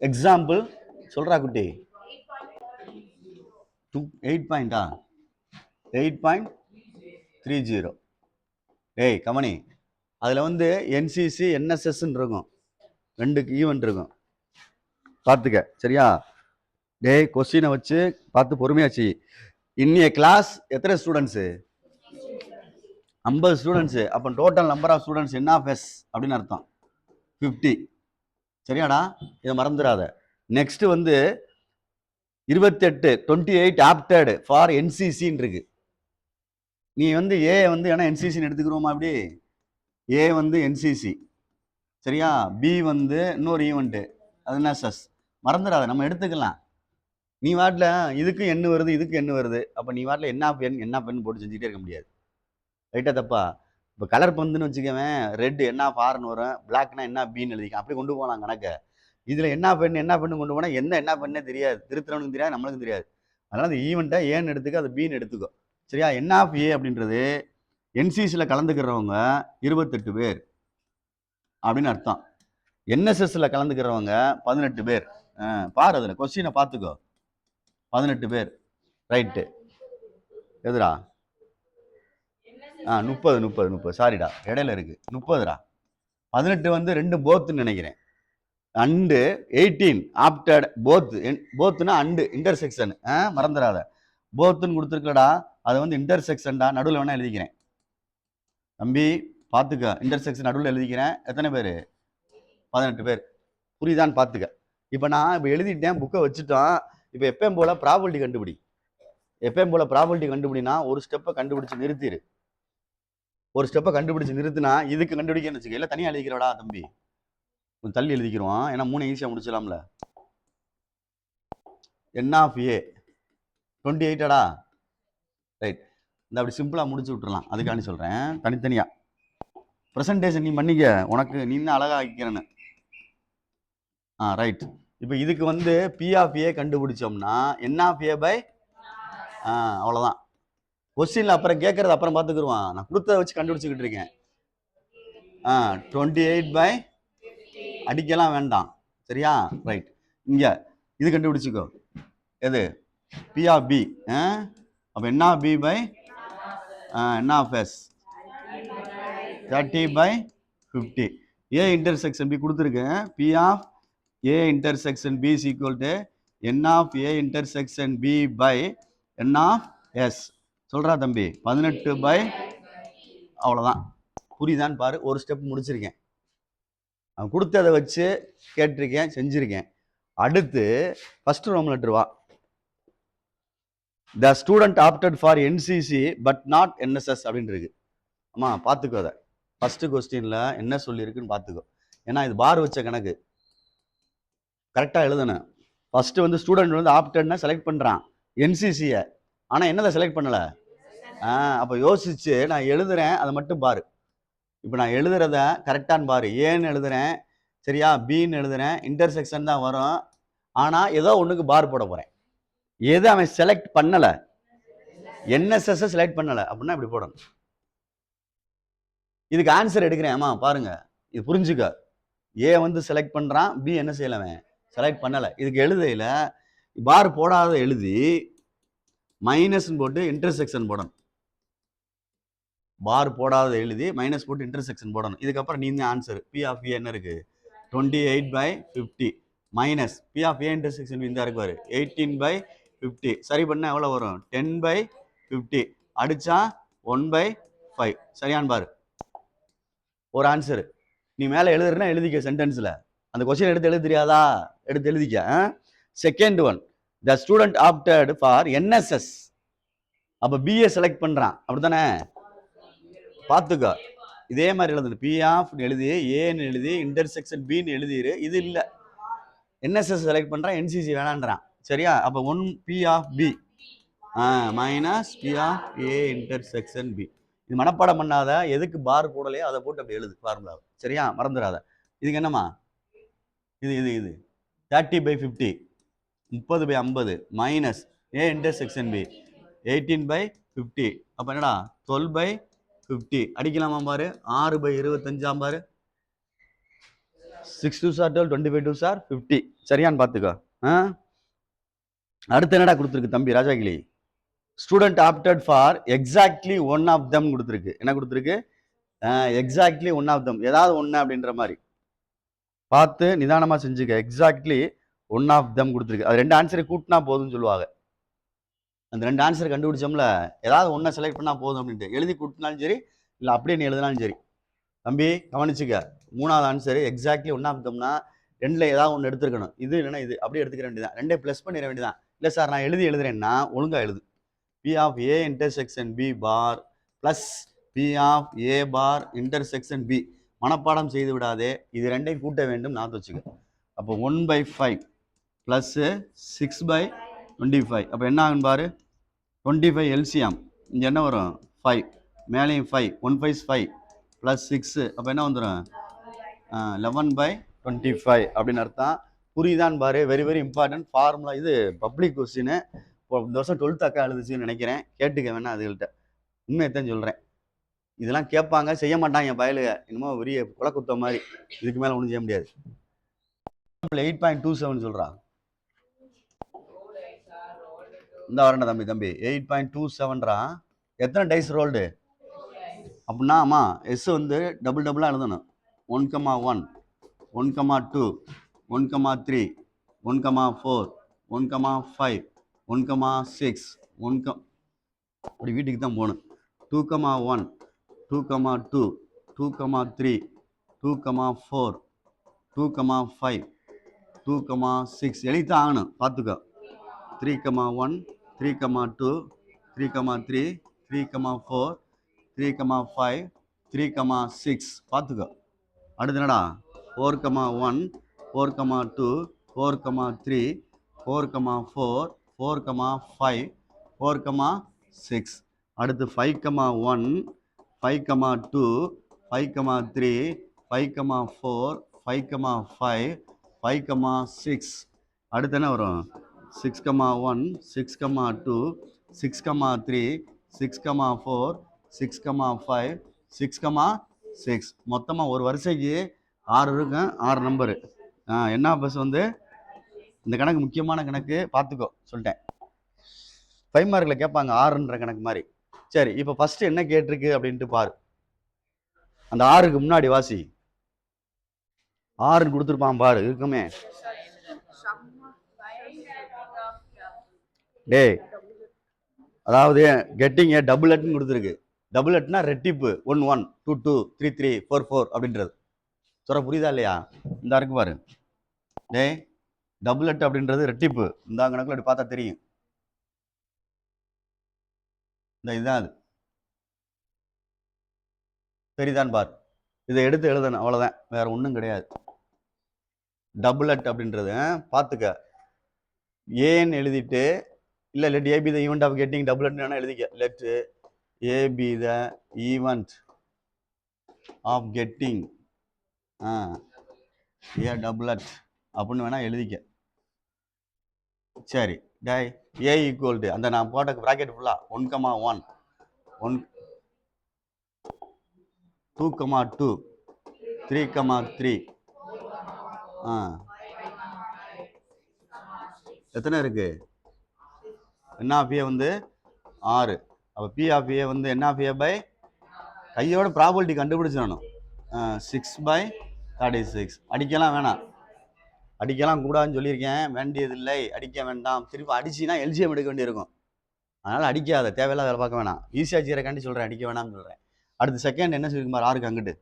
Example சொல்றா குட்டி. 8 பாயிண்டா? 8.30. ஏய் கமனி, அதில் வந்து என்சிசி என்எஸ்எஸ்ன்னு இருக்கும், 2 ஈவெண்ட் இருக்கும், பார்த்துக்க சரியா? டேய் கொஸ்டினை வச்சு பார்த்து பொறுமையாச்சு. இன்னைய கிளாஸ் எத்தனை ஸ்டூடெண்ட்ஸு? 50 ஸ்டூடெண்ட்ஸு. அப்போ டோட்டல் நம்பர் ஆஃப் ஸ்டூடெண்ட்ஸ் என்ன ஆஃப் எஸ் அப்படின்னு அர்த்தம் 50. சரியாடா? இதை மறந்துடாத. நெக்ஸ்ட் வந்து 28 ஆப்டட் ஃபார் என்சிசின்னு இருக்கு. நீ வந்து ஏ வந்து ஏன்னா என்சிசின்னு எடுத்துக்கிறோமா? அப்படி ஏ வந்து என்சிசி சரியா? பி வந்து இன்னொரு ஈவெண்ட்டு, அது என்எஸ்எஸ். மறந்துடாத, நம்ம எடுத்துக்கலாம். நீ வாட்டில் இதுக்கு என்ன வருது, இதுக்கு என்ன வருது, அப்போ நீ வாட்டில் என்ன பெண் போட்டு செஞ்சுக்கிட்டே இருக்க முடியாது. ரைட்டா தப்பா? இப்போ கலர் பந்துன்னு வச்சுக்கவேன், ரெட் என்ன ஃபார்னு வரும், பிளாக்னா என்ன பின்னு எழுதிக்க, அப்படி கொண்டு போகலாம் கணக்க. இதில் என்ன பெண்ணு கொண்டு போனால் என்ன பெண்ணே தெரியாது, திருத்தவனுக்கும் தெரியாது, நம்மளுக்கும் தெரியாது. அதனால் அந்த ஈவெண்ட்டை ஏன்னு எடுத்துக்கோ, அது பின்னு எடுத்துக்கோ சரியா? என்ன ஆஃப் ஏ அப்படின்றது என்சிசியில் கலந்துக்கிறவங்க 28 பேர் அப்படின்னு அர்த்தம். என்எஸ்எஸ்ல கலந்துக்கிறவங்க 18 பேர். பாரு அதில் கொஸ்டினை பார்த்துக்கோ, 18 பேர். ரைட்டு எதுரா? 30 சாரிடா, இடையில இருக்கு 30டா. 18 வந்து 2 போத்துன்னு நினைக்கிறேன். அண்டு 18 ஆப்டட் போத்துனா அண்டு இன்டர்செக்ஷன், மறந்துடாத. போத்துன்னு கொடுத்துருக்கடா, அது வந்து இன்டர்செக்ஷன்டா, நடுவில் வேணா எழுதிக்கிறேன் தம்பி, பார்த்துக்க. இன்டர்செக்ஷன் நடுவில் எழுதிக்கிறேன். எத்தனை பேர்? 18 பேர். புரியுதான்னு பார்த்துக்க. இப்போ நான் இப்போ எழுதிட்டேன், புக்கை வச்சுட்டோம். இப்போ எப்பயும் போல ப்ராபபிலிட்டி கண்டுபிடி. எப்பயும் போல ப்ராபபிலிட்டி கண்டுபிடினா ஒரு ஸ்டெப்பை கண்டுபிடிச்சு நிறுத்திடு. ஒரு ஸ்டெப்பை கண்டுபிடிச்சு நிறுத்தினா இதுக்கு கண்டுபிடிக்கன்னு வச்சுக்க. இல்லை தனியாக எழுதிக்கிறோடா தம்பி, கொஞ்சம் தள்ளி எழுதிக்கிறோம், ஏன்னா 3 ஈஸியாக முடிச்சிடலாம்ல. என் ஆஃப் ஏ 28டா? ரைட், இந்த அப்படி சிம்பிளாக முடிச்சு விட்டுறலாம். அதுக்காண்டி சொல்கிறேன், தனித்தனியாக ப்ரெசன்டேஷன் நீ பண்ணிக்க, உனக்கு நீ தான் அழகாக ஆக்கிக்கிறேன்னு. ரைட். இப்போ இதுக்கு வந்து பி ஆஃப் ஏ கண்டுபிடிச்சோம்னா என் ஆஃப் ஏ பை அவ்வளோதான். கொஸ்டின்ல அப்புறம் கேட்கறது அப்புறம் பார்த்துக்குருவான், நான் கொடுத்ததை வச்சு கண்டுபிடிச்சிக்கிட்டு இருக்கேன். 28 அடிக்கலாம் வேண்டாம் சரியா? ரைட். இங்க இது கண்டுபிடிச்சிக்கோ, எது? P of B. அப்போ n of B by n of S 30/50. A intersection B கொடுத்துருக்கேன். P of A intersection B is equal to n of A intersection B by n of S. சொல்கிறா தம்பி, 18 அவ்வளோதான். புரியுதான்னு பாரு. ஒரு ஸ்டெப் முடிச்சிருக்கேன், அவன் கொடுத்ததை வச்சு கேட்டிருக்கேன், செஞ்சுருக்கேன். அடுத்து ஃபர்ஸ்ட் ரோம் லெட்டர் வா. த student opted for NCC but not NSS அப்படின்னு இருக்கு. ஆமா பார்த்துக்கோ, அதை ஃபர்ஸ்ட் கொஸ்டின்ல என்ன சொல்லியிருக்குன்னு பார்த்துக்கோ. ஏன்னா இது பார் வச்ச கணக்கு, கரெக்டாக எழுதணும். ஃபர்ஸ்ட் வந்து ஸ்டூடெண்ட் வந்து ஆப்டட்னா செலக்ட் பண்ணுறான் என்சிசியை, ஆனால் என்னதை செலக்ட் பண்ணலை. அப்போ யோசிச்சு நான் எழுதுறேன், அதை மட்டும் பாரு. இப்போ நான் எழுதுறத கரெக்டான்னு பாரு. ஏன்னு எழுதுறேன் சரியா, பின்னு எழுதுறேன், இன்டர்செக்ஷன் தான் வரும், ஆனால் ஏதோ ஒன்றுக்கு பார் போட போகிறேன். எது அவன் செலக்ட் பண்ணலை, என்எஸ்எஸ் செலக்ட் பண்ணலை அப்படின்னா இப்படி போடணும். இதுக்கு ஆன்சர் எடுக்கிறேன். ஆமா பாருங்க, இது புரிஞ்சுக்க. ஏ வந்து செலக்ட் பண்ணுறான், பி என்ன செய்யலவன் செலக்ட் பண்ணலை. இதுக்கு எழுதையில் பார் போடாத எழுதி மைனஸ் போட்டு இன்டர்செக்ஷன் போடணும். பார் போடாத எழுதி மைனஸ் போட்டு இன்டர்செக்ஷன் போடணும். இதுக்கப்புறம் நீ தான் ஆன்சர். பி ஆஃப் ஏ என்ன இருக்கு? 28/50 minus P of A intersection இந்த இருக்கு பாரு, 18/50. சரி பண்ண எவ்வளோ வரும்? 10/50. அடிச்சா 1/5. சரியான்னு பாரு. ஒரு ஆன்சர். நீ மேலே எழுதுறனா எழுதிக்க, சென்டென்ஸில் அந்த கொஸ்டின் எடுத்து எழுத தெரியாதா, எடுத்து எழுதிக்க. Second one, the student opted for NSS. அப்போ பிஏ செலக்ட் பண்ணுறான், அப்படித்தானே? பார்த்துக்கோ, இதே மாதிரி எழுதுது. பி ஆஃப் எழுதி ஏன்னு எழுதி இன்டர்செக்ஷன் பின்னு எழுதிரு. இது இல்லை, என்எஸ்எஸ் செலக்ட் பண்ணுறான், என்சிசி வேணான்றான் சரியா? அப்போ 1 P of B minus P of A intersection B. இது மனப்பாடம் பண்ணாத, எதுக்கு பார் போடலையோ அதை போட்டு அப்படி எழுது ஃபார்முலா சரியா? மறந்துடாத. இதுக்கு என்னம்மா? இது 30/50 30/50 மைனஸ் ஏ இன்டர்செக்ஷன் பி 18/50. அப்போ என்னடா 12/50. அடிக்கலாமா பாரு, 6/25 பாரு. 6 2 சார் 12, 25 2 சார் 50. சரியான்னு பார்த்துக்கோ. அடுத்து என்னடா கொடுத்துருக்கு தம்பி ராஜாகிளி? Student opted for exactly one of them கொடுத்துருக்கு. என்ன கொடுத்துருக்கு? எக்ஸாக்ட்லி ஒன் ஆஃப் தம், ஏதாவது ஒன்று அப்படின்ற மாதிரி பார்த்து நிதானமாக செஞ்சுக்க. எக்ஸாக்ட்லி ஒன் ஆஃப் தம் கொடுத்துருக்கு. அது 2 ஆன்சரை கூட்டினா போதும்னு சொல்லுவாங்க. அந்த 2 ஆன்சர் கண்டுபிடிச்சோம்ல, ஏதாவது ஒன்றை செலக்ட் பண்ணால் போதும் அப்படின்ட்டு எழுதி கூட்டினாலும் சரி, இல்லை அப்படியே நீ எழுதினாலும் சரி. தம்பி கவனிச்சுக்க, 3வது ஆன்சர் எக்ஸாக்ட்லி ஒன் ஆஃப் தம்னா 2ல் ஏதாவது ஒன்று எடுத்துருக்கணும். இது இல்லைன்னா இது அப்படியே எடுத்துக்க வேண்டியதான். 2 ப்ளஸ் பண்ணிட வேண்டியதான். இல்லை சார் நான் எழுதுறேன்னா ஒழுங்காக எழுது. P of A intersection B bar plus P of A bar intersection B. மனப்பாடம் செய்து விடாதே, இது 2ஐயும் கூட்ட வேண்டும், நான் வச்சுக்க. அப்போ 1/5 ப்ளஸ் 6/25. அப்போ என்ன ஆகும் பாரு, 25 எல்சிஎம். இங்கே என்ன வரும்? 5. மேலேயும் 5. 1 5 5 ப்ளஸ் 6. அப்போ என்ன வந்துடும்? 11/25 அப்படின்னு அர்த்தம். புரியுதான்னு பாரு. Very very important formula. இது பப்ளிக் கொஸ்டின். இப்போ இந்த வருஷம் 12th அக்கா எழுதுச்சுன்னு நினைக்கிறேன். கேட்டுக்க வேணா அதுகள்கிட்ட. உண்மையத்தான் சொல்கிறேன். இதெல்லாம் கேட்பாங்க, செய்ய மாட்டாங்க பயலுக. இன்னமும் பெரிய குலக்குத்த மாதிரி. இதுக்கு மேலே ஒன்றும் செய்ய முடியாது. 8.27 சொல்கிறா. இந்த வரண்ட தம்பி 8.27ரா. எத்தனை டைஸ் ரோல்டு அப்படின்னா? ஆமாம், எஸ் வந்து டபுளாக எழுதணும். 1,1 1,2 1,3 1,4 1,5 1,6 அப்படி வீட்டுக்கு தான் போகணும். 2,1 2,2 2,3 2,4 2,5 2,6 எழுதித்தான் ஆகணும், பார்த்துக்கோ. 3,1 3,2 3,3 3,4 3,5 3,6 பார்த்துக்கோ. அடுத்து என்னடா? 4,1 4,2 4,3 4,4 4,5 4,6. அடுத்து 5,1 5,2 5,3 5,4 5,5 5,6. அடுத்து என்ன வரும்? 6,1 6,2 6,3 6,4 6,5 6,6. மொத்தமாக ஒரு வரிசைக்கு 6 இருக்கும், 6 நம்பரு. என்ன பஸ் வந்து இந்த கணக்கு முக்கியமான கணக்கு, பார்த்துக்கோ சொல்லிட்டேன். 5 மார்க்கில் கேட்பாங்க 6ன்ற கணக்கு மாதிரி. சரி, இப்போ ஃபர்ஸ்ட் என்ன கேட்டிருக்கு அப்படின்ட்டு பாரு. அந்த 6க்கு முன்னாடி வாசி. 6 கொடுத்துருப்பான் பாரு, இருக்குமே. டே, அதாவது கெட்டிங் ஏ டபுளட்னு கொடுத்துருக்கு. டபுளட்னா ரெட்டிப்பு. 1 1 2 2 3 3 4 4 அப்படின்றது. சொல்ற புரியுதா இல்லையா? இந்த இருக்கு பாரு. டே, டபுளட் அப்படின்றது ரெட்டிப்பு. இந்த கணக்குல அப்படி பார்த்தா தெரியும். இந்த இதுதான் அது. சரிதான் பார். இதை எடுத்து எழுதணும், அவ்வளோதான், வேற ஒன்றும் கிடையாது. டபுளட் அப்படின்றது பார்த்துக்க. ஏன்னு எழுதிட்டு, இல்லை let A be the event of getting doublet எழுதிக்க. Let A be the event of getting a doublet அப்படின்னு வேணா எழுதிக்க. சரி, டை ஏ ஈக்குவல் டு அந்த நான் போட்ட ப்ராக்கெட் ஃபுல்லாக 1,1 1 2,2 3,3 எத்தனை இருக்கு? என் ஆஃப் ஏ வந்து 6. அப்போ பி ஆஃப் ஏ வந்து என் ஆஃப் ஏ பை கையோட ப்ராபபிலிட்டி கண்டுபிடிச்சிடணும். 6/36. அடிக்கலாம் வேணாம், அடிக்கலாம் கூடாதுன்னு சொல்லியிருக்கேன். வேண்டியதில்லை, அடிக்க வேண்டாம். திருப்பி அடிச்சுன்னா எல்ஜிஎம் எடுக்க வேண்டியிருக்கும். அதனால் அடிக்காத, தேவையில்லாத வேலை பார்க்க வேணாம். ஈஸியாக செய்யறக்காண்டி சொல்கிறேன், அடிக்க வேணாம்னு சொல்கிறேன். அடுத்து செகண்ட் என்ன சொல்லிருக்கு பாரு, 6க்கு அங்கிட்டு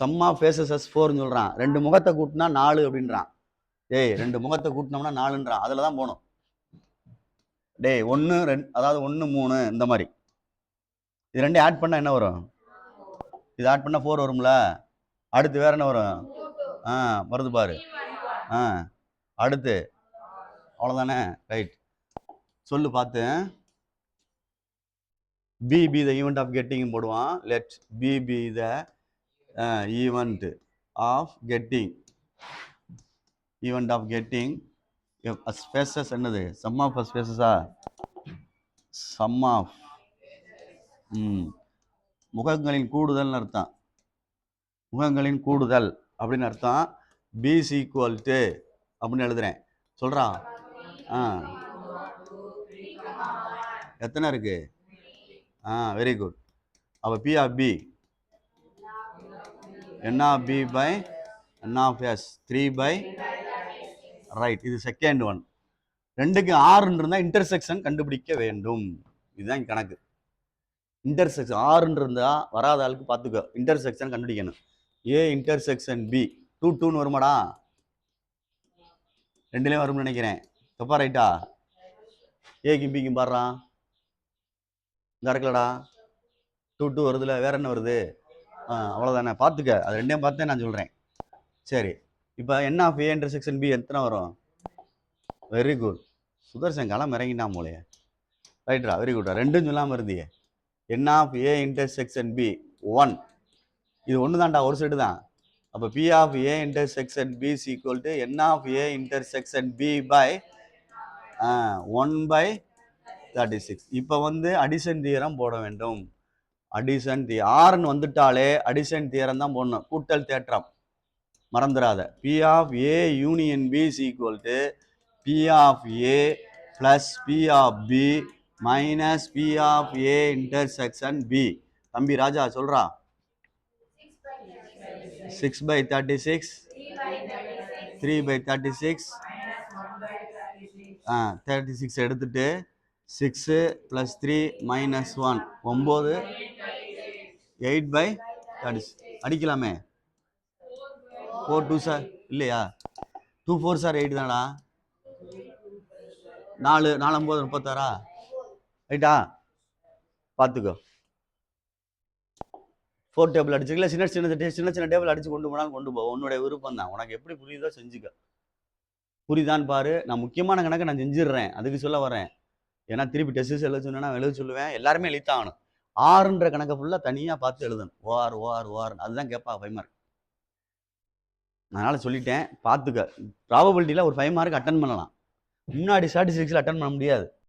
சம்மா ஃபேஸஸ் எஸ் 4ன்னு சொல்கிறான். 2 முகத்தை கூட்டினா 4 அப்படின்றான். டேய், 2 முகத்தை கூட்டினோம்னா 4ன்றான். அதில் தான் போகணும். டேய் 1 2, அதாவது 1 3 இந்த மாதிரி. இது 2 ஆட் பண்ணால் என்ன வரும்? இது ஆட் பண்ணால் 4 வரும்ல. அடுத்து வேற என்ன வரும்? வருது பாரு. அடுத்து அவ்வளோதானே? ரைட், சொல்லு பார்த்து. B be the event of getting போடுவான். Let B be the event of getting. Event of getting faces என்னது? சம் ஆஃப் ஸ்பேசஸா? சம் ஆஃப் முகங்களின் கூடுதல்னு அர்த்தம். முகங்களின் கூடுதல் அப்படின்னு அர்த்தம். பிஸ் ஈக்குவல் டு அப்படின்னு எழுதுறேன். சொல்கிறான். எத்தனை இருக்கு? Very good. அப்போ P of B n of b by n of s 3 by right. இது செகண்ட் ஒன். ரெண்டுக்கு ஆறுன்னு இருந்தால் இன்டர்செக்ஷன் கண்டுபிடிக்க வேண்டும். இதுதான் கணக்கு. இன்டர்செக்ஷன் ஆறுன்னு இருந்தால் வராத ஆளுக்கு பார்த்துக்கோ, இன்டர்செக்ஷன் கண்டுபிடிக்கணும். ஏ இன்டர்செக்ஷன் பி 2 2ன்னு வருமாடா? ரெண்டுலேயும் வரும்னு நினைக்கிறேன். தப்பா ரைட்டா? ஏக்கும் பிக்கும் பாடுறான் இந்த இருக்கலடா 2 2 வருதுல, வேற என்ன வருது? அவ்வளோதானே, பார்த்துக்க. அது ரெண்டையும் பார்த்தே நான் சொல்கிறேன். சரி, இப்போ n of A intersection B எத்தனை வரும்? Very good. சுதர்சன் காலம் இறங்கினா மூலையே. ரைட்ரா, வெரி குட்ரா. ரெண்டும் சொல்லாமல் இருந்தியே. n of A intersection B 1. இது ஒன்று தான்டா, ஒரு செட்டு தான். அப்போ P of A intersection B is equal to n of A intersection B by 1/36. இப்போ வந்து அடிஷன் தியரம் போட வேண்டும். அடிஷன் ஆறுன்னு வந்துட்டாலே அடிஷன் தியரம் தான் போடணும், கூட்டல் தேற்றம் மறந்துடாத. P of A union B is equal to P of A plus P of B minus P of A intersection B. தம்பி ராஜா சொல்றா. 6/36 3/36 36 எடுத்துட்டு 6 + 3 - 1 9 8/36 அடிக்கலாமே. 4 2 சார் இல்லையா? 2 4 சார் 8 தானடா. 4 4 9 36 ரைட்டா? பார்த்துக்கோ. 4 டேபிள் அடிச்சுக்கல, சின்ன சின்ன டேபிள் அடிச்சு கொண்டு போனாலும் கொண்டு போ, உன்னுடைய விருப்பம் தான். உனக்கு எப்படி புரியுதோ செஞ்சுக்க. புரியுதான்னு பாரு. நான் முக்கியமான கணக்கை நான் செஞ்சிடுறேன், அதுக்கு சொல்ல வரேன். ஏன்னா திருப்பி டெஸ்ட் எழுத சொன்னா எழுத சொல்லுவேன். எல்லாருமே எழுத்தாகணும். ஆறுன்ற கணக்கை ஃபுல்லாக தனியாக பார்த்து எழுதணும். ஓஆர் ஓஆர் ஓஆர் அதுதான் கேட்பா 5 மார்க். அதனால் சொல்லிட்டேன், பார்த்துக்க. ப்ராபபிலிட்டியில் ஒரு 5 மார்க் அட்டன் பண்ணலாம், முன்னாடி ஸ்டாட்டிஸ்டிக்ஸில் அட்டன் பண்ண முடியாது.